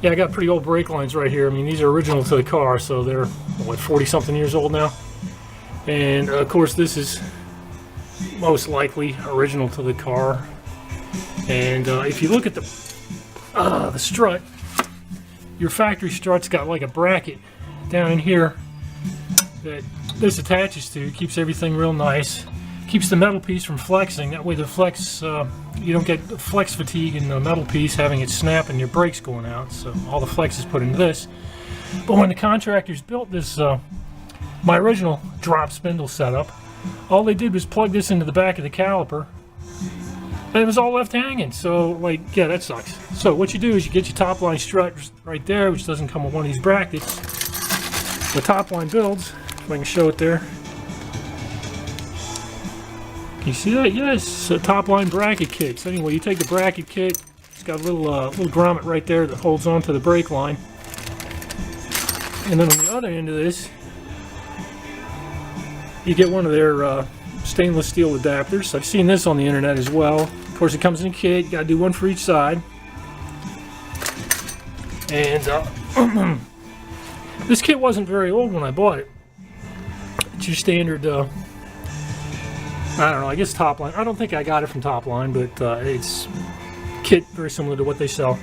Yeah, I got pretty old brake lines right here. I mean, these are original to the car, so they're, what, 40-something years old now? And, of course, this is most likely original to the car. And if you look at the strut, your factory strut's got like a bracket down in here that this attaches to. Keeps everything real nice. Keeps the metal piece from flexing. That way the flex, you don't get flex fatigue in the metal piece having it snap and your brakes going out. So all the flex is put into this. But when the contractors built this, my original drop spindle setup, all they did was plug this into the back of the caliper, and it was all left hanging. So, like, yeah, that sucks. So what you do is you get your top line strut right there, which doesn't come with one of these brackets. The top line builds, if I can show it there. Can you see that? Yes, a top line bracket kit. So anyway, you take the bracket kit. It's got a little grommet right there that holds onto the brake line. And then on the other end of this, you get one of their stainless steel adapters. I've seen this on the internet as well. Of course, it comes in a kit. You got to do one for each side. And this kit wasn't very old when I bought it. It's your standard, I don't know, I guess Topline. I don't think I got it from Topline, but it's kit very similar to what they sell.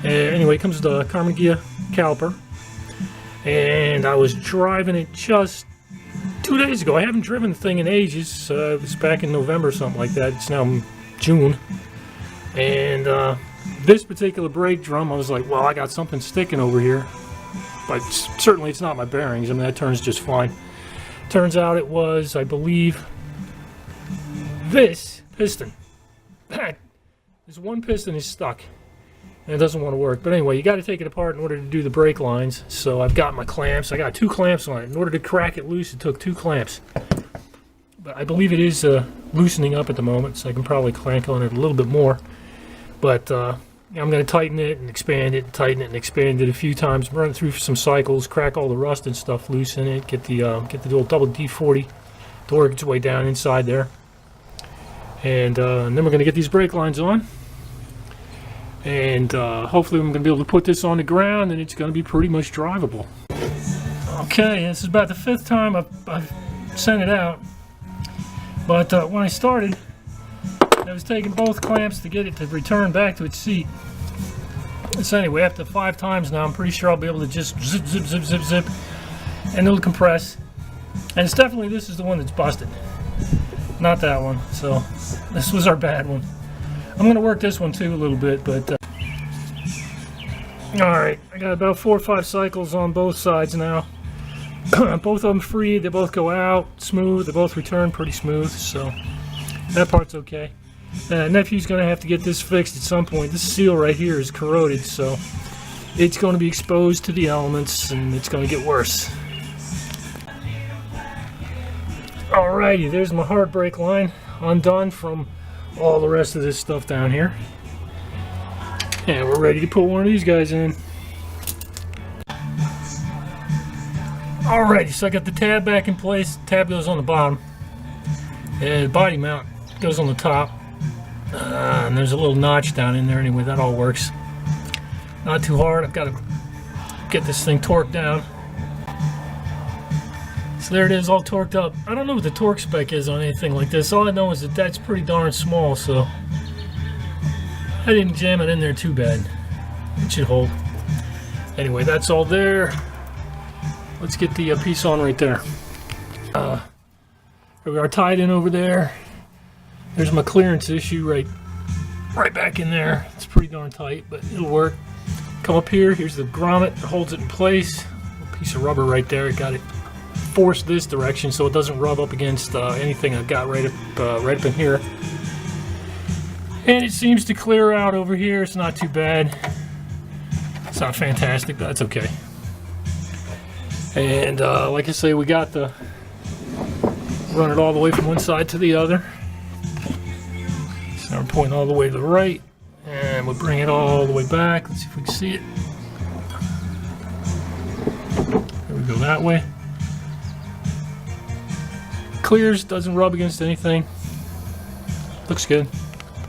Anyway, it comes with a Carmen Ghia caliper. And I was driving it just 2 days ago. I haven't driven the thing in ages. It was back in November or something like that. It's now June. And this particular brake drum, I was like, well, I got something sticking over here. But certainly it's not my bearings. I mean, that turns just fine. Turns out it was, I believe, this piston. This one piston is stuck. And it doesn't want to work. But anyway, you got to take it apart in order to do the brake lines. So I've got my clamps. I got 2 clamps on it. In order to crack it loose, it took 2 clamps. But I believe it is loosening up at the moment, so I can probably clank on it a little bit more. But I'm going to tighten it and expand it, and tighten it and expand it a few times, run it through some cycles, crack all the rust and stuff loose in it, get the old double D40 to work its way down inside there. And then we're going to get these brake lines on. And hopefully I'm going to be able to put this on the ground and it's going to be pretty much drivable. Okay, this is about the 5th time I've sent it out. But when I started, I was taking both clamps to get it to return back to its seat. So anyway, after 5 times now, I'm pretty sure I'll be able to just zip, zip, zip, zip, zip, and it'll compress. And it's definitely, this is the one that's busted, not that one. So this was our bad one. I'm going to work this one too a little bit, but alright, I got about 4 or 5 cycles on both sides now. Both of them free, they both go out smooth, they both return pretty smooth, so that part's okay. Nephew's going to have to get this fixed at some point. This seal right here is corroded, so it's going to be exposed to the elements and it's going to get worse. Alrighty, there's my hard brake line undone from all the rest of this stuff down here, and we're ready to put one of these guys in. Alrighty, so I got the tab back in place. The tab goes on the bottom, and the body mount goes on the top, and there's a little notch down in there. Anyway, that all works. Not too hard. I've got to get this thing torqued down. So there it is, all torqued up. I don't know what the torque spec is on anything like this. All I know is that that's pretty darn small, so I didn't jam it in there too bad. It should hold. Anyway, that's all there. Let's get the piece on right there. We are tied in over there. There's my clearance issue right back in there. It's pretty darn tight, but it'll work. Come up here. Here's the grommet that holds it in place. A piece of rubber right there. Got it forced this direction so it doesn't rub up against anything I've got right up in here. And it seems to clear out over here. It's not too bad. It's not fantastic, but that's okay. And like I say, we got the run it all the way from one side to the other. So we're pointing all the way to the right, and we'll bring it all the way back. Let's see if we can see it. There we go, that way. Clears, doesn't rub against anything. Looks good.